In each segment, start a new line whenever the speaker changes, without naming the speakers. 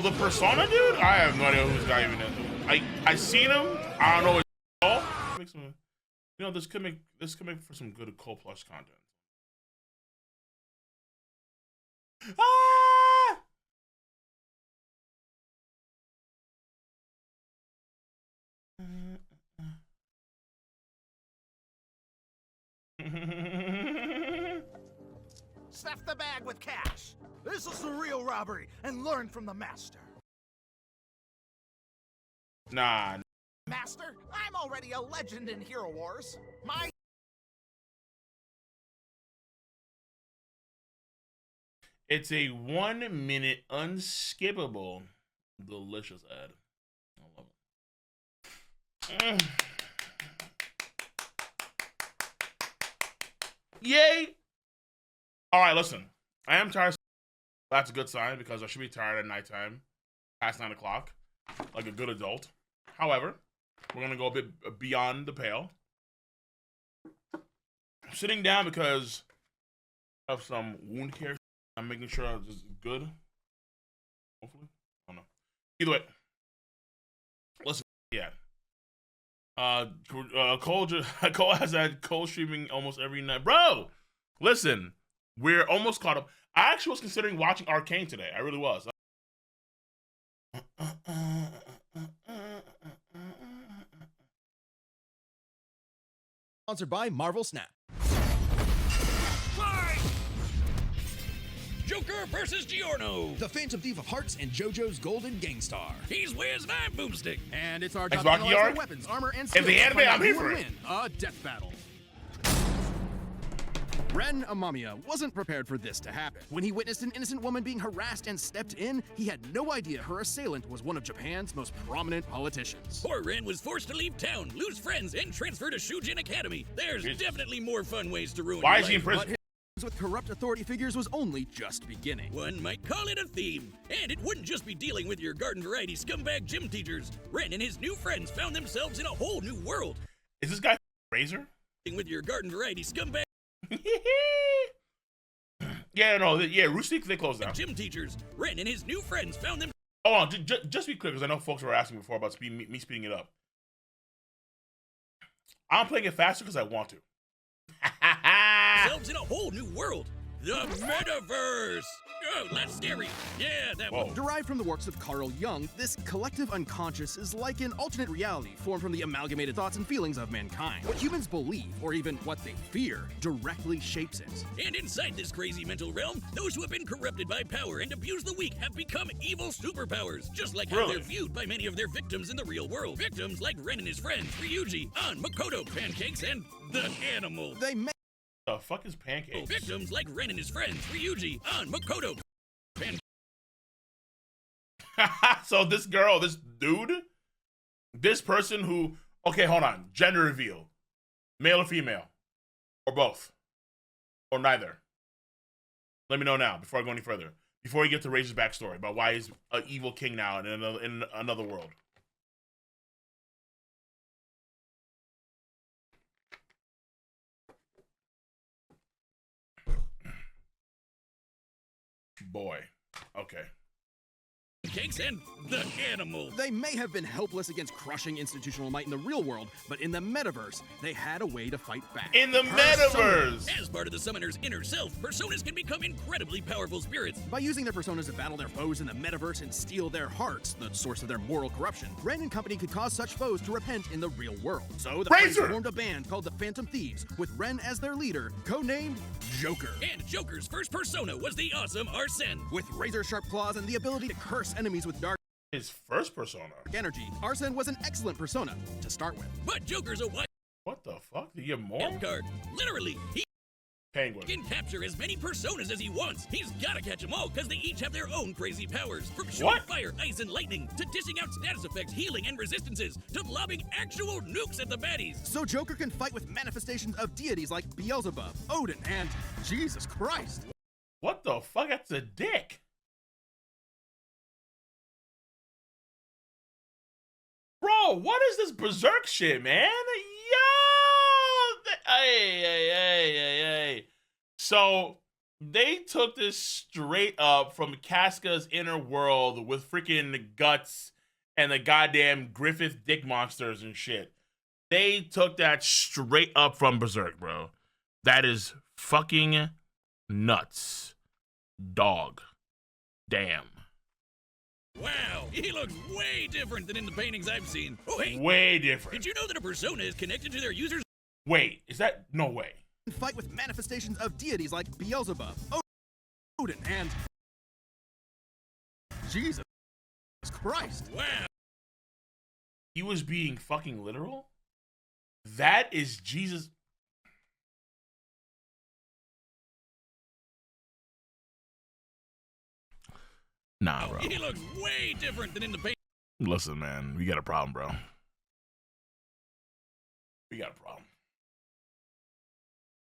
Oh, the Persona dude? I have no idea who this guy even is. I seen him. I don't know his all. You know, this could make for some good Cole Plus content. Ah!
Stuff the bag with cash. This is the real robbery, and learn from the master.
Nah.
Master, I'm already a legend in Hero Wars.
It's a 1 minute unskippable delicious ad. I love it. Yay! Alright, listen. I am tired. That's a good sign because I should be tired at nighttime, past 9 o'clock, like a good adult. However, we're gonna go a bit beyond the pale. I'm sitting down because of some wound care. I'm making sure it's good. Hopefully, I don't know. Either way, listen. Yeah. Cole has had Cole streaming almost every night, bro. Listen, we're almost caught up. I actually was considering watching Arcane today. I really was.
Sponsored by Marvel Snap.
Joker versus Giorno.
The Phantom Thief of Hearts and JoJo's Golden Gangstar.
He's Wiz and I'm Boomstick.
And it's our
Thanks,
job to
Rocky
analyze
Arc.
their weapons, armor, and
In
skills.
the anime,
to find
I'm
out
here
who
for
will
it.
win a death battle. Ren Amamiya wasn't prepared for this to happen. When he witnessed an innocent woman being harassed and stepped in, he had no idea her assailant was one of Japan's most prominent politicians.
Poor Ren was forced to leave town, lose friends, and transfer to Shujin Academy. There's definitely more fun ways to ruin
Why
your
is he in
life.
prison?
But his with corrupt authority figures was only just beginning.
One might call it a theme. And it wouldn't just be dealing with your garden variety scumbag gym teachers. Ren and his new friends found themselves in a whole new world.
Is this guy Razor?
With your garden variety scumbag
Yeah, no, yeah, Roostic, they closed down.
gym teachers. Ren and his new friends found them
Hold on, just be clear, because I know folks were asking before about me speeding it up. I'm playing it faster because I want to.
themselves in a whole new world. The metaverse. Oh, that's scary. Yeah, that one.
Derived from the works of Carl Jung, this collective unconscious is like an alternate reality formed from the amalgamated thoughts and feelings of mankind. What humans believe, or even what they fear, directly shapes it.
And inside this crazy mental realm, those who have been corrupted by power and abused the weak have become evil superpowers, just like how
Really?
they're viewed by many of their victims in the real world. Victims like Ren and his friends, Ryuji, An, Makoto, Pancakes, and the Animal.
They may
The fuck is pancakes?
Victims like Ren and his friends, Ryuji, An, Makoto,
So this girl, this dude, this person who, okay, hold on, gender reveal, male or female, or both, or neither. Let me know now before I go any further. Before you get to Razor's backstory about why he's an evil king now in another world. Boy, okay.
Pancakes, and the Animal.
They may have been helpless against crushing institutional might in the real world, but in the metaverse, they had a way to fight back.
In the metaverse!
As part of the summoner's inner self, personas can become incredibly powerful spirits.
By using their personas to battle their foes in the metaverse and steal their hearts, the source of their moral corruption, Ren and company could cause such foes to repent in the real world. So the friends
Razor!
formed a band called the Phantom Thieves, with Ren as their leader, codenamed Joker.
And Joker's first persona was the awesome Arsene.
With razor-sharp claws and the ability to curse enemies with dark
His first persona.
energy, Arsene was an excellent persona to start with.
But Joker's a wild
What the fuck? Did you get more?
card. Literally, he
Penguin.
can capture as many personas as he wants. He's gotta catch them all, because they each have their own crazy powers. From shooting
What?
fire, ice, and lightning, to dishing out status effects, healing, and resistances, to lobbing actual nukes at the baddies.
So Joker can fight with manifestations of deities like Beelzebub, Odin, and Jesus Christ.
What the fuck? That's a dick. Bro, what is this berserk shit, man? Yo! Hey. So, They took this straight up from Casca's inner world with freaking Guts and the goddamn Griffith dick monsters and shit. They took that straight up from Berserk, bro. That is fucking nuts. Dog. Damn.
Wow, he looks way different than in the paintings I've seen. Oh, hey.
Way different.
Did you know that a persona is connected to their users?
Wait, is that? No way.
Fight with manifestations of deities like Beelzebub, Odin, and Jesus Christ.
Wow.
He was being fucking literal? That is Jesus. Nah, bro.
He looks way different than in the paint.
Listen, man, we got a problem, bro. We got a problem.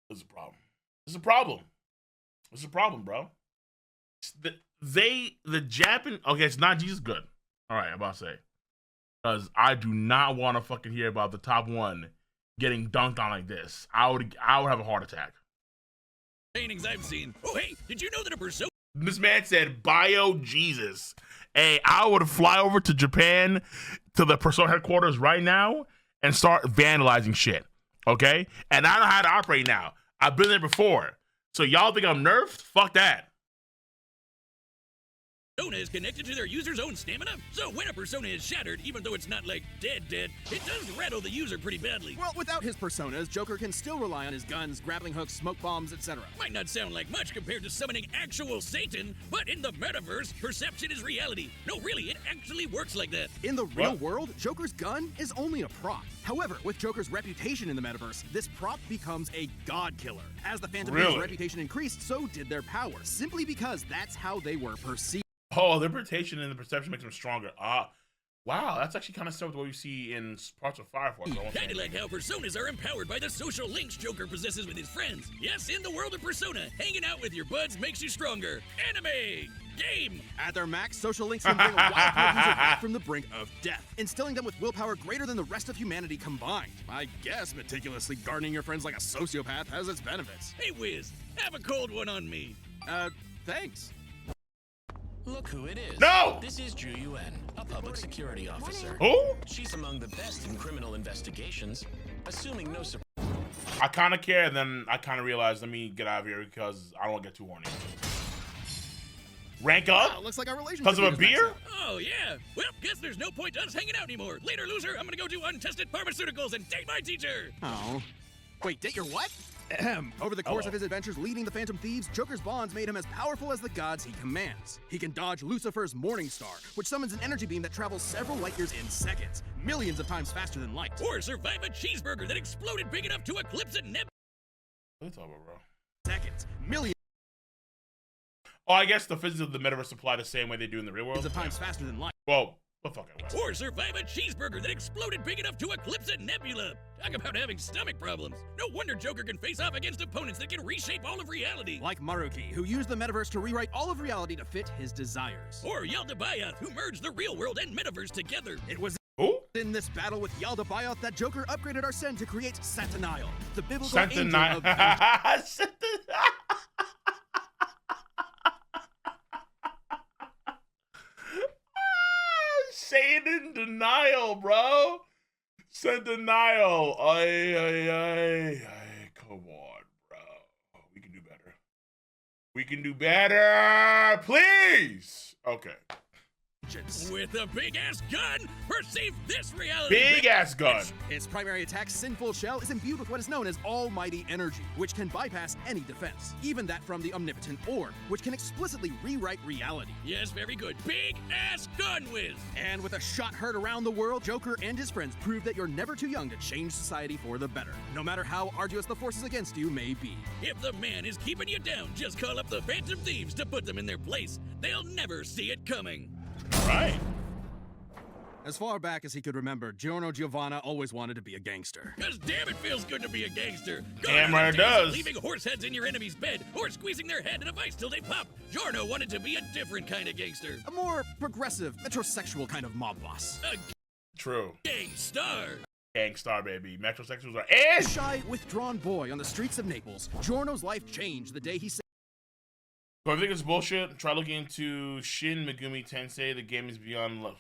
There's a problem. There's a problem. There's a problem, bro. The Japan. Okay, it's not Jesus good. All right, I'm about to say. Because I do not want to fucking hear about the top one getting dunked on like this. I would have a heart attack.
Paintings I've seen. Oh, hey, did you know that a persona?
This man said, Bio Jesus. Hey, I would fly over to Japan to the Persona headquarters right now and start vandalizing shit. Okay? And I know how to operate now. I've been there before. So y'all think I'm nerfed? Fuck that.
Persona is connected to their user's own stamina, so when a persona is shattered, even though it's not like dead, it does rattle the user pretty badly.
Well, without his personas, Joker can still rely on his guns, grappling hooks, smoke bombs, etc.
Might not sound like much compared to summoning actual Satan, but in the metaverse, perception is reality. No, really, it actually works like that.
In the real world, Joker's gun is only a prop. However, with Joker's reputation in the metaverse, this prop becomes a god killer. As the Phantom Thieves' reputation increased, so did their power, simply because that's how they were perceived.
Oh, the reputation and the perception makes them stronger. Wow, that's actually kind of similar to what you see in parts of Fire Force.
Kinda like how personas are empowered by the social links Joker possesses with his friends. Yes, in the world of Persona, hanging out with your buds makes you stronger. Anime! Game!
At their max, social links can bring a wild card user back from the brink of death, instilling them with willpower greater than the rest of humanity combined. I guess meticulously guarding your friends like a sociopath has its benefits.
Hey, Wiz, have a cold one on me.
Thanks.
Look who it is.
No!
This is Ju Yuen, a public security officer.
Who?
She's among the best in criminal investigations, assuming no surprise.
I kind of care, and then I kind of realized, let me get out of here because I don't want to get too horny. Rank up?
Wow, looks like our relationship
Because of a beer?
Oh, yeah. Well, guess there's no point to us hanging out anymore. Later, loser, I'm gonna go do untested pharmaceuticals and date my teacher.
Oh. Wait, date your what? Over the course of his adventures leading the Phantom Thieves, Joker's bonds made him as powerful as the gods he commands. He can dodge Lucifer's Morning Star, which summons an energy beam that travels several light years in seconds, millions of times faster than light.
Or survive a cheeseburger that exploded big enough to eclipse a neb.
What are you talking about, bro?
Seconds, millions
Oh, I guess the physics of the metaverse apply the same way they do in the real world.
of times faster than light.
Well, what the fuck I was.
Or survive a cheeseburger that exploded big enough to eclipse a nebula. Talk about having stomach problems. No wonder Joker can face off against opponents that can reshape all of reality.
Like Maruki, who used the metaverse to rewrite all of reality to fit his desires.
Or Yaldabaoth, who merged the real world and metaverse together.
It was
Who?
in this battle with Yaldabaoth that Joker upgraded Arsene to create Satanael, the biblical
Sentinel.
angel of vengeance.
Say it in denial, bro. Said denial. Ay. Come on, bro. We can do better. We can do better. Please. Okay.
With a big-ass gun, perceive this reality.
Big-ass gun.
Its primary attack, Sinful Shell, is imbued with what is known as Almighty Energy, which can bypass any defense, even that from the Omnipotent Orb, which can explicitly rewrite reality.
Yes, very good. Big-ass gun whiz.
And with a shot heard around the world, Joker and his friends prove that you're never too young to change society for the better, no matter how arduous the forces against you may be.
If the man is keeping you down, just call up the Phantom Thieves to put them in their place. They'll never see it coming.
Right.
As far back as he could remember, Giorno Giovanna always wanted to be a gangster.
Cause damn, it feels good to be a gangster.
Damn right it
days of
does.
Leaving horse heads in your enemy's bed or squeezing their head in a vice till they pop. Giorno wanted to be a different kind of gangster.
A more progressive, metrosexual kind of mob boss.
A
True.
gangstar.
Gangstar, baby. Metrosexuals are
A
ish.
shy, withdrawn boy on the streets of Naples, Giorno's life changed the day he
So I think it's bullshit. Try looking into Shin Megumi Tensei. The game is beyond love.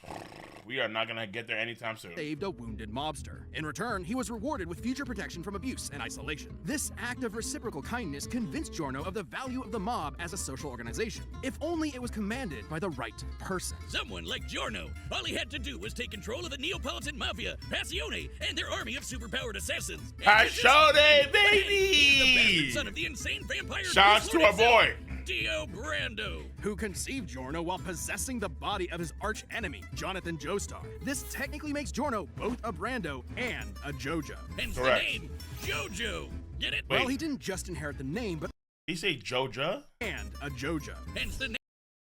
We are not gonna get there anytime soon.
Saved a wounded mobster. In return, he was rewarded with future protection from abuse and isolation. This act of reciprocal kindness convinced Giorno of the value of the mob as a social organization, if only it was commanded by the right person.
Someone like Giorno. All he had to do was take control of the Neapolitan Mafia, Passione, and their army of superpowered assassins.
Passione,
He's the
baby!
bastard son of the insane vampire.
Shouts to our boy.
Dio Brando.
Who conceived Giorno while possessing the body of his arch enemy, Jonathan Joestar. This technically makes Giorno both a Brando and a Jojo.
Hence
Correct.
the name, Jojo. Get it?
Wait.
Well, he didn't just inherit the name, but
Did he say Jojo?
and a Jojo.
Hence the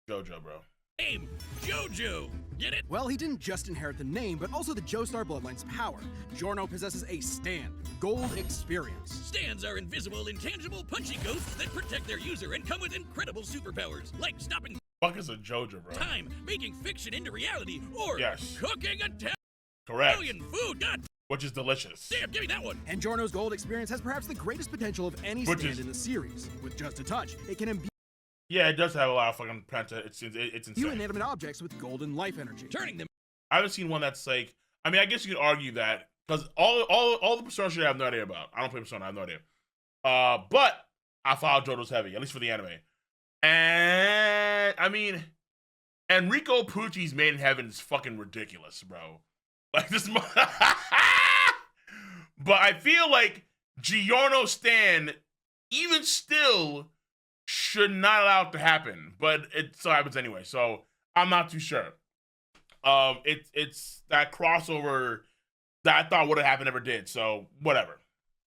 Jojo, bro.
name, Jojo. Get it?
Well, he didn't just inherit the name, but also the Joestar bloodline's power. Giorno possesses a stand, gold experience.
Stands are invisible, intangible, punchy ghosts that protect their user and come with incredible superpowers, like stopping
Fuck is a Jojo, bro?
time, making fiction into reality, or
Yes.
cooking
Correct.
Italian food. God
Which is delicious.
damn, give me that one.
And Giorno's gold experience has perhaps the greatest potential of any
Which
stand
is-
in the series. With just a touch, it can imbue
Yeah, it does have a lot of fucking penta. It's insane.
inanimate objects with golden life energy.
Turning them
I haven't seen one that's like. I mean, I guess you could argue that because all the Persona shit I have no idea about. I don't play Persona. I have no idea. But I follow JoJo's heavy, at least for the anime. And I mean, Enrico Pucci's Made in Heaven is fucking ridiculous, bro. Like this. But I feel like Giorno Stan, even still, should not allow it to happen. But it still happens anyway. So I'm not too sure. It's that crossover that I thought would have happened never did. So whatever.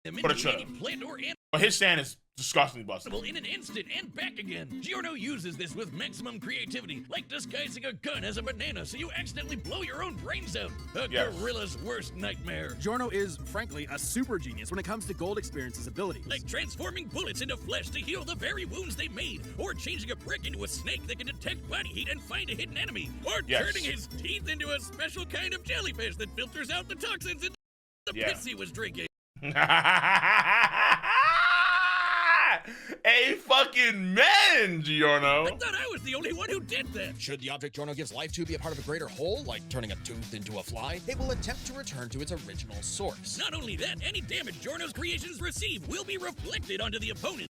into
But it
any
should've.
plant or
But his stand is disgustingly busted.
animal in an instant and back again. Giorno uses this with maximum creativity, like disguising a gun as a banana so you accidentally blow your own brains out. A
Yes.
gorilla's worst nightmare.
Giorno is, frankly, a super genius when it comes to gold experience's abilities.
Like transforming bullets into flesh to heal the very wounds they made, or changing a brick into a snake that can detect body heat and find a hidden enemy, or
Yes.
turning his teeth into a special kind of jellyfish that filters out the toxins in the
Yeah.
piss he was drinking.
A fucking man, Giorno.
I thought I was the only one who did that.
Should the object Giorno gives life to be a part of a greater whole, like turning a tooth into a fly, it will attempt to return to its original source.
Not only that, any damage Giorno's creations receive will be reflected onto the opponent.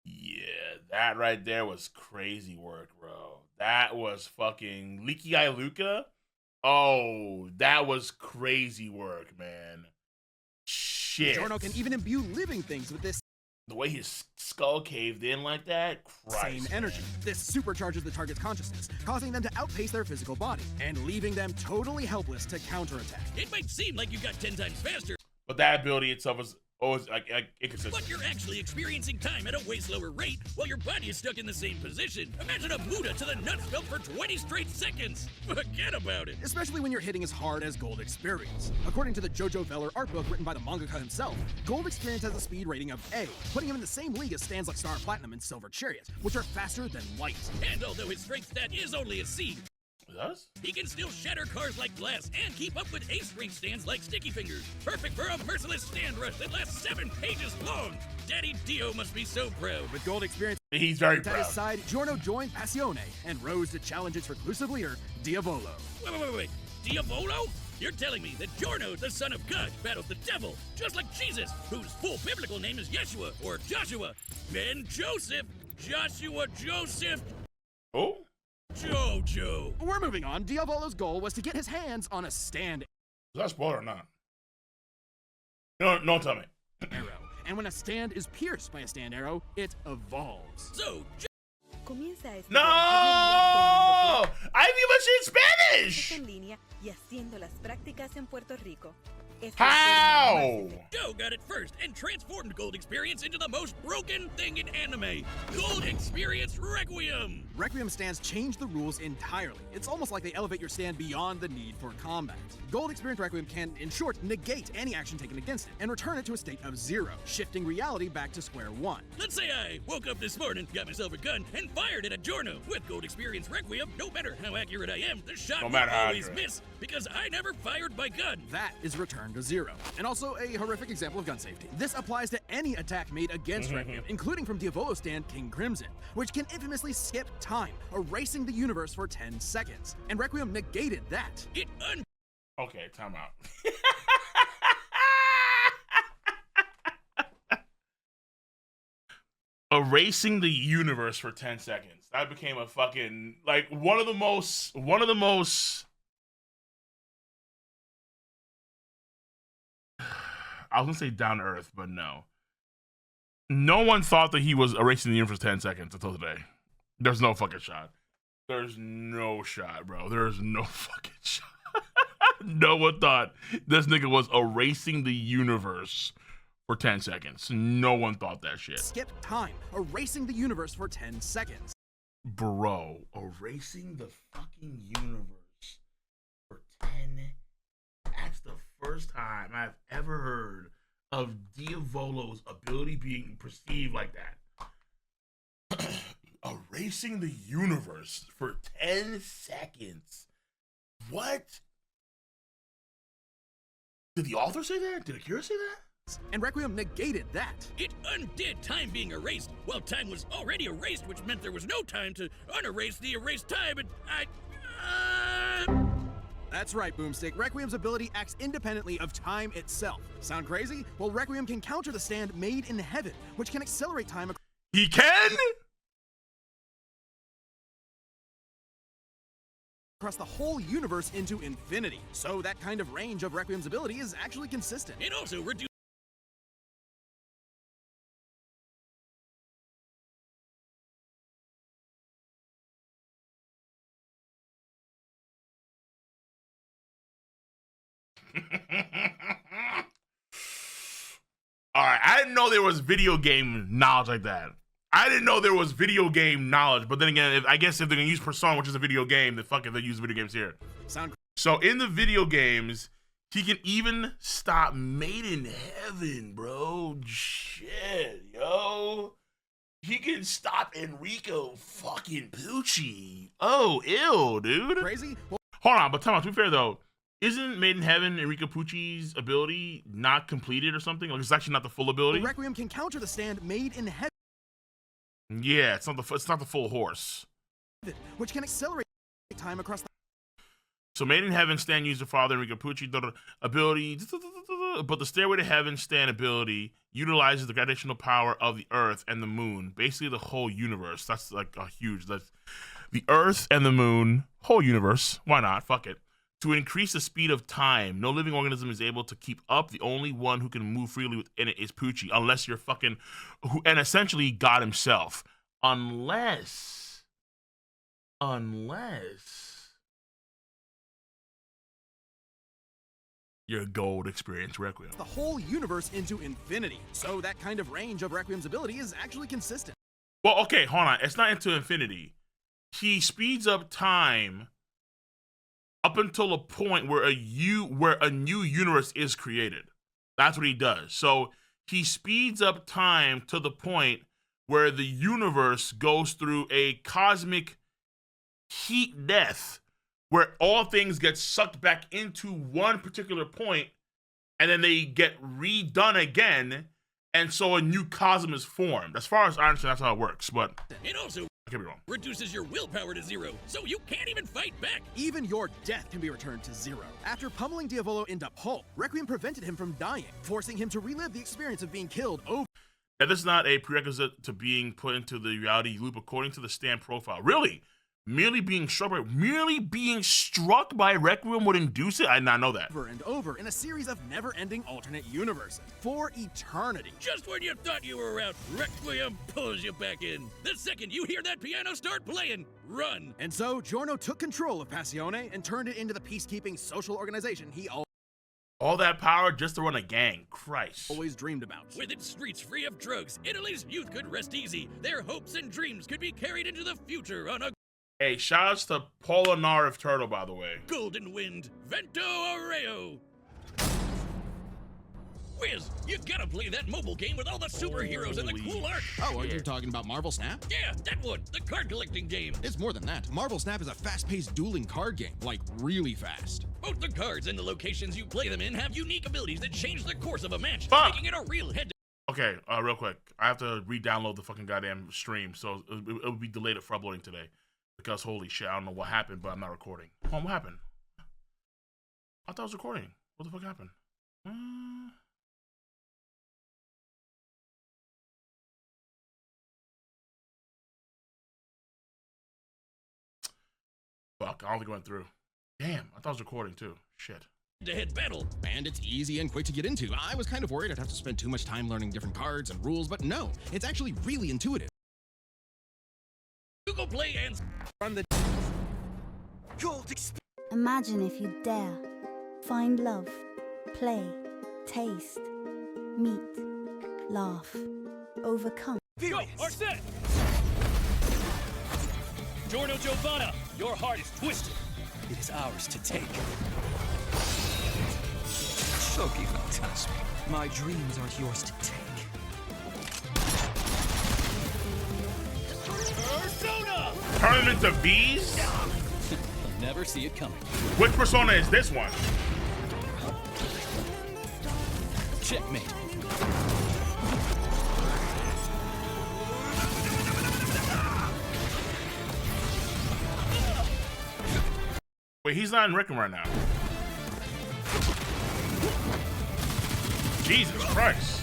Yeah, that right there was crazy work, bro. That was fucking Leaky Eye Luca. Oh, that was crazy work, man. Shit.
Giorno can even imbue living things with this
The way his skull caved in like that, Christ.
same energy. This supercharges the target's consciousness, causing them to outpace their physical body, and leaving them totally helpless to counterattack.
It might seem like you got 10 times faster,
But that ability itself is always like inconsistent.
but you're actually experiencing time at a way slower rate while your body is stuck in the same position. Imagine a Muda to the nuts belt for 20 straight seconds. Forget about it.
Especially when you're hitting as hard as Gold Experience. According to the Jojo Veller art book written by the mangaka himself, Gold Experience has a speed rating of A, putting him in the same league as stands like Star Platinum and Silver Chariot, which are faster than light.
And although his strength stat is only a C,
It does?
he can still shatter cars like glass and keep up with ace strength stands like Sticky Fingers. Perfect for a merciless stand rush that lasts 7 pages long. Daddy Dio must be so proud.
With Gold Experience
He's very
at his
proud.
side, Giorno joined Passione and rose to challenge its reclusive leader, Diavolo.
Wait. Diavolo? You're telling me that Giorno, the son of God, battles the devil, just like Jesus, whose full biblical name is Yeshua, or Joshua, Ben Joseph, Joshua Joseph,
Oh?
Jojo.
We're moving on. Diavolo's goal was to get his hands on a stand
Is that a spoiler or not? No, don't tell me.
arrow. And when a stand is pierced by a stand arrow, it evolves.
So,
Comienza a
No!
tomando
I didn't even see
clases
Spanish!
en línea y haciendo las prácticas en Puerto Rico. Es la
How?
forma más
Joe got it first and transformed Gold Experience into the most broken thing in anime. Gold Experience Requiem.
Requiem stands change the rules entirely. It's almost like they elevate your stand beyond the need for combat. Gold Experience Requiem can, in short, negate any action taken against it and return it to a state of 0, shifting reality back to square one.
Let's say I woke up this morning, got myself a gun, and fired it at Giorno. With Gold Experience Requiem, no matter how accurate I am, the shot
No
will
matter how
always
accurate.
miss because I never fired my gun.
That is Return to Zero, and also a horrific example of gun safety. This applies to any attack made against Requiem, including from Diavolo's stand King Crimson, which can infamously skip time, erasing the universe for 10 seconds. And Requiem negated that.
It
Okay, time out. Erasing the universe for 10 seconds. That became a fucking, like, one of the most I was gonna say down to earth, but no. No one thought that he was erasing the universe for 10 seconds until today. There's no fucking shot. There's no shot, bro. There's no fucking shot. No one thought this nigga was erasing the universe for 10 seconds. No one thought that shit.
Skip time, erasing the universe for 10 seconds.
Bro, erasing the fucking universe for 10. That's the first time I've ever heard of Diavolo's ability being perceived like that. Erasing the universe for 10 seconds. What? Did the author say that? Did Akira say that?
And Requiem negated that.
It undid time being erased, while time was already erased, which meant there was no time to unerase the erased time, and
That's right, Boomstick. Requiem's ability acts independently of time itself. Sound crazy? Well, Requiem can counter the stand Made in Heaven, which can accelerate time
He can?
across the whole universe into infinity. So that kind of range of Requiem's ability is actually consistent.
it also reduced.
All right, I didn't know there was video game knowledge like that. I didn't know there was video game knowledge, but then again, I guess if they're gonna use Persona, which is a video game, then fuck it, they use video games here.
Sound
So in the video games, he can even stop Made in Heaven, bro. Shit, yo. He can stop Enrico fucking Pucci. Oh, ill, dude.
crazy? Well,
Hold on, but tell me, to be fair though, isn't Made in Heaven Enrico Pucci's ability not completed or something? Like it's actually not the full ability.
Requiem can counter the stand Made in Heaven,
Yeah, it's not the full horse.
which can accelerate time across the
So Made in Heaven stand user father Enrico Pucci ability, but the Stairway to Heaven stand ability utilizes the gravitational power of the Earth and the Moon, basically the whole universe. That's like a huge. That's the Earth and the Moon, whole universe. Why not? Fuck it. To increase the speed of time, no living organism is able to keep up. The only one who can move freely within it is Pucci, unless you're fucking, and essentially God himself. Unless your gold experience Requiem.
the whole universe into infinity. So that kind of range of Requiem's ability is actually consistent.
Well, okay, hold on. It's not into infinity. He speeds up time up until a point where a new universe is created. That's what he does. So he speeds up time to the point where the universe goes through a cosmic heat death where all things get sucked back into one particular point and then they get redone again, and so a new cosmos is formed. As far as I understand, that's how it works, but
It also
I could be wrong.
reduces your willpower to 0, so you can't even fight back.
Even your death can be returned to 0. After pummeling Diavolo into pulp, Requiem prevented him from dying, forcing him to relive the experience of being killed over.
That is not a prerequisite to being put into the reality loop according to the stand profile. Really? Merely being struck by Requiem would induce it? I did not know that.
And over in a series of never-ending alternate universes for eternity.
Just when you thought you were out, Requiem pulls you back in. The second you hear that piano start playing, run.
And so Giorno took control of Passione and turned it into the peacekeeping social organization he
All that power just to run a gang. Christ.
always dreamed about.
With its streets free of drugs, Italy's youth could rest easy. Their hopes and dreams could be carried into the future on a
Hey, shoutouts to Polinar of Turtle, by the way.
golden wind. Vento Arreo. Whiz, you gotta play that mobile game with all the superheroes and the cool art.
Oh, are you talking about Marvel Snap?
Yeah, that one, the card collecting game.
It's more than that. Marvel Snap is a fast-paced dueling card game, like really fast.
Both the cards and the locations you play them in have unique abilities that change the course of a match,
Fuck.
making it a real head.
Okay, real quick. I have to re-download the fucking goddamn stream, so it will be delayed for uploading today. Because holy shit, I don't know what happened, but I'm not recording. Oh, what happened? I thought I was recording. What the fuck happened? Fuck, I don't think it went through. Damn, I thought I was recording too. Shit.
Head-to-head battle.
And it's easy and quick to get into. I was kind of worried I'd have to spend too much time learning different cards and rules, but no, it's actually really intuitive.
Google Play and
Run the gold
Imagine if you dare find love, play, taste, meet, laugh, overcome.
experience.
Go, set. Giorno Giovanna, your heart is twisted.
It is ours to take. Shogi will touch me. My dreams are yours to take.
Persona!
Turn them into bees?
I'll never see it coming.
Which persona is this one?
Checkmate.
Wait, he's not in Rickon right now. Jesus Christ.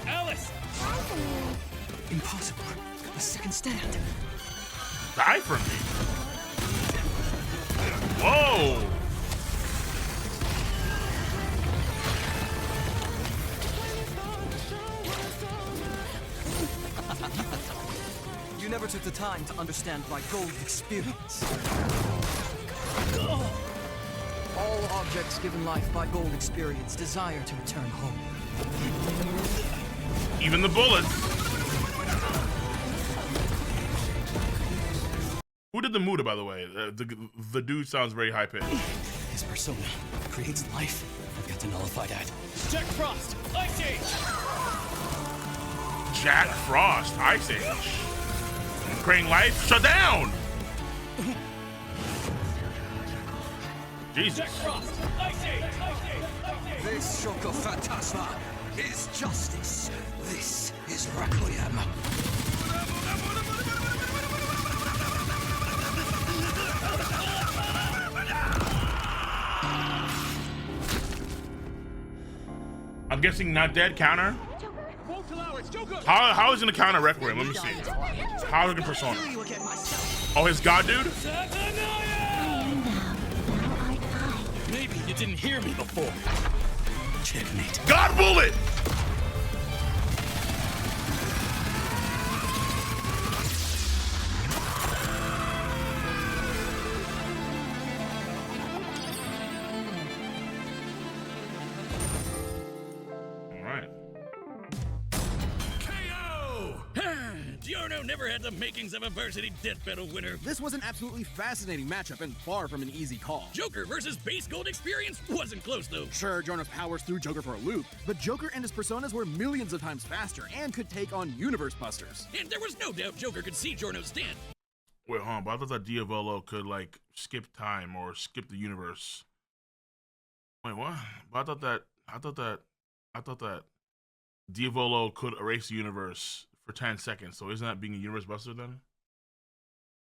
Alice!
Impossible. A second stand.
Die for me. Whoa.
You never took the time to understand my gold experience. All objects given life by gold experience desire to return home.
Even the bullets. Who did the Muda, by the way? The dude sounds very high pitched.
His persona creates life. I've got to nullify that.
Jack Frost, Ice Age!
Jack Frost, Ice Age. Crane Life, shut down! Jesus.
Jack Frost, Ice Age!
This Shoko Phantasma is justice. This is Requiem.
I'm guessing not dead counter. How is he gonna counter Requiem? Let me see. How is it Persona? Oh, his god dude?
Maybe you didn't hear me before.
Checkmate.
God bullet!
Giorno never had the makings of a varsity death battle winner.
This was an absolutely fascinating matchup and far from an easy call.
Joker versus base gold experience wasn't close though.
Sure, Giorno's powers threw Joker for a loop, but Joker and his personas were millions of times faster and could take on universe busters.
And there was no doubt Joker could see Giorno's stand.
Wait, hold on, but I thought that Diavolo could, like, skip time or skip the universe. Wait, what? But I thought that Diavolo could erase the universe for 10 seconds, so isn't that being a universe buster then?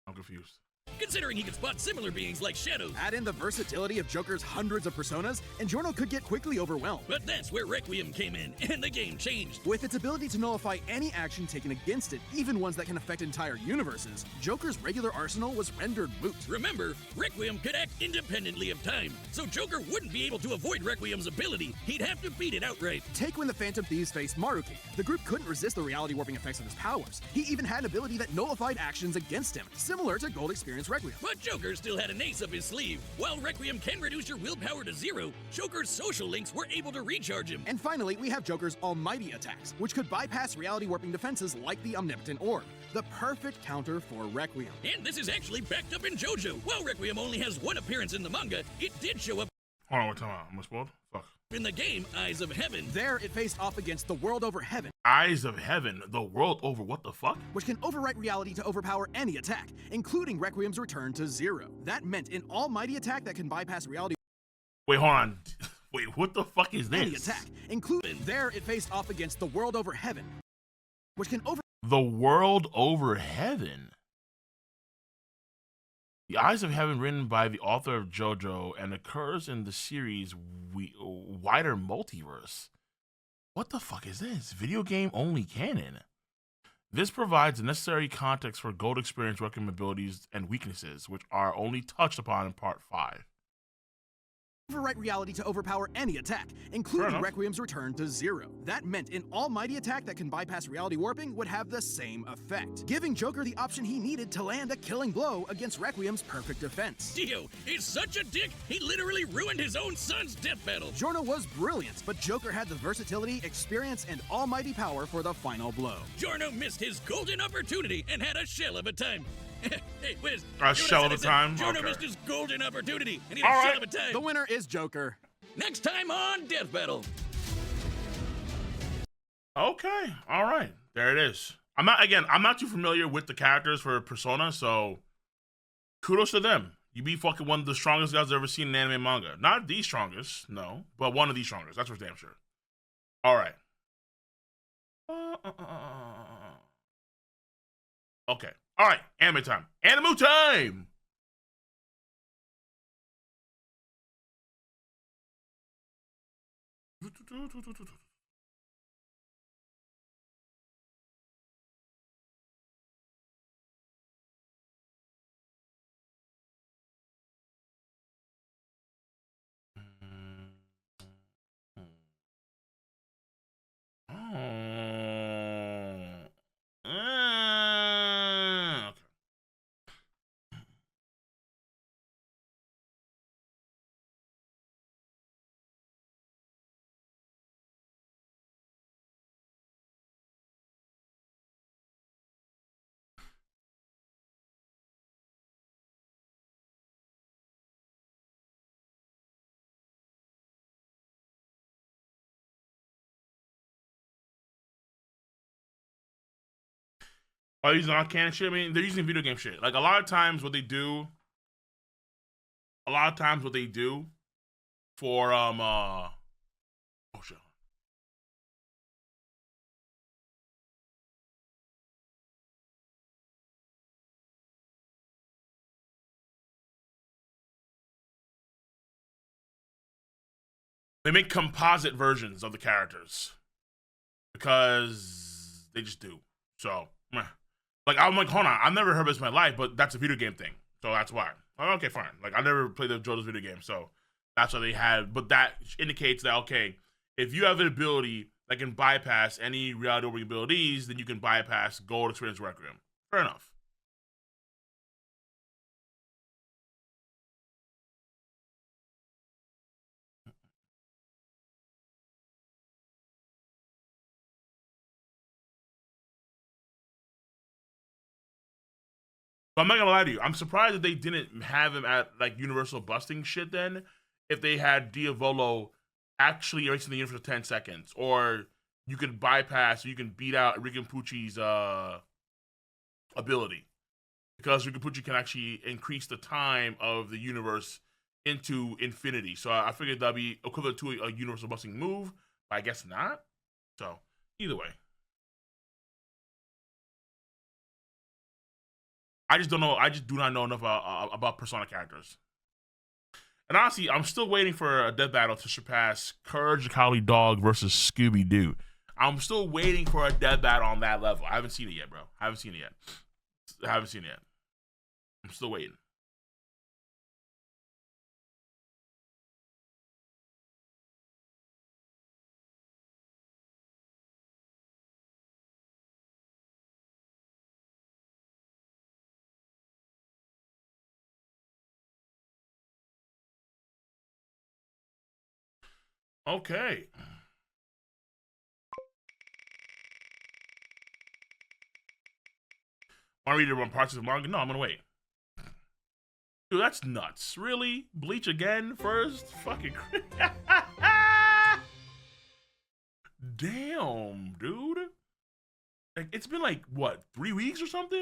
I'm confused.
Considering he could spot similar beings like shadows.
Add in the versatility of Joker's hundreds of personas, and Giorno could get quickly overwhelmed.
But that's where Requiem came in, and the game changed.
With its ability to nullify any action taken against it, even ones that can affect entire universes, Joker's regular arsenal was rendered moot.
Remember, Requiem could act independently of time, so Joker wouldn't be able to avoid Requiem's ability. He'd have to beat it outright.
Take when the Phantom Thieves faced Maruki. The group couldn't resist the reality warping effects of his powers. He even had an ability that nullified actions against him, similar to Gold Experience Requiem.
But Joker still had an ace up his sleeve. While Requiem can reduce your willpower to 0, Joker's social links were able to recharge him.
And finally, we have Joker's almighty attacks, which could bypass reality warping defenses like the Omnipotent Orb. The perfect counter for Requiem.
And this is actually backed up in JoJo. While Requiem only has one appearance in the manga, it did show up.
Hold on, what time? Am I spoiled? Fuck.
In the game Eyes of Heaven,
There, it faced off against the world over heaven,
Eyes of Heaven, the world over what the fuck?
which can overwrite reality to overpower any attack, including Requiem's return to 0. That meant an almighty attack that can bypass reality.
Wait, hold on. Wait, what the fuck is
Any
this?
attack, including there, it faced off against the world over heaven, which can over.
The world over heaven. The Eyes of Heaven, written by the author of JoJo, and occurs in the series Wider Multiverse. What the fuck is this? Video game only canon. This provides the necessary context for Gold Experience Requiem abilities and weaknesses, which are only touched upon in Part 5.
Overwrite reality to overpower any attack, including Requiem's return to 0. That meant an almighty attack that can bypass reality warping would have the same effect, giving Joker the option he needed to land a killing blow against Requiem's perfect defense.
Dio is such a dick, he literally ruined his own son's death battle.
Giorno was brilliant, but Joker had the versatility, experience, and almighty power for the final blow.
Giorno missed his golden opportunity and had a shell of a time. Hey, Wiz.
A shell of a time?
Giorno
Okay.
missed his golden opportunity and he had a shell of a time.
The winner is Joker.
Next time on Death Battle.
Okay, all right, there it is. I'm not too familiar with the characters for Persona, so kudos to them. You be fucking one of the strongest guys I've ever seen in anime and manga. Not the strongest, no, but one of the strongest. That's for damn sure. All right. Okay. All right. Anime time. Anime time. Okay. Are they using non-canon shit? I mean, they're using video game shit. Like a lot of times, what they do for oh shit. They make composite versions of the characters because they just do. So, meh. Like, I'm like, hold on, I've never heard of this in my life, but that's a video game thing. So that's why. Okay, fine. Like, I never played the JoJo's video game, so that's what they had. But that indicates that, okay, if you have an ability that can bypass any reality warping abilities, then you can bypass Gold Experience Requiem. Fair enough. But I'm not gonna lie to you. I'm surprised that they didn't have him at like Universal busting shit then. If they had Diavolo actually erasing the universe for 10 seconds, or you can bypass, or you can beat out Riken Pucci's ability, because Riken Pucci can actually increase the time of the universe into infinity. So I figured that'd be equivalent to a Universal busting move, but I guess not. So either way. I just don't know. I just do not know enough about Persona characters. And honestly, I'm still waiting for a death battle to surpass Courage the Cowardly Dog versus Scooby Doo. I'm still waiting for a death battle on that level. I haven't seen it yet, bro. I haven't seen it yet. I'm still waiting. Okay. Want to read it on parts of the manga? No, I'm gonna wait. Dude, that's nuts. Really? Bleach again first? Fucking Damn, dude. Like, it's been like, what, 3 weeks or something?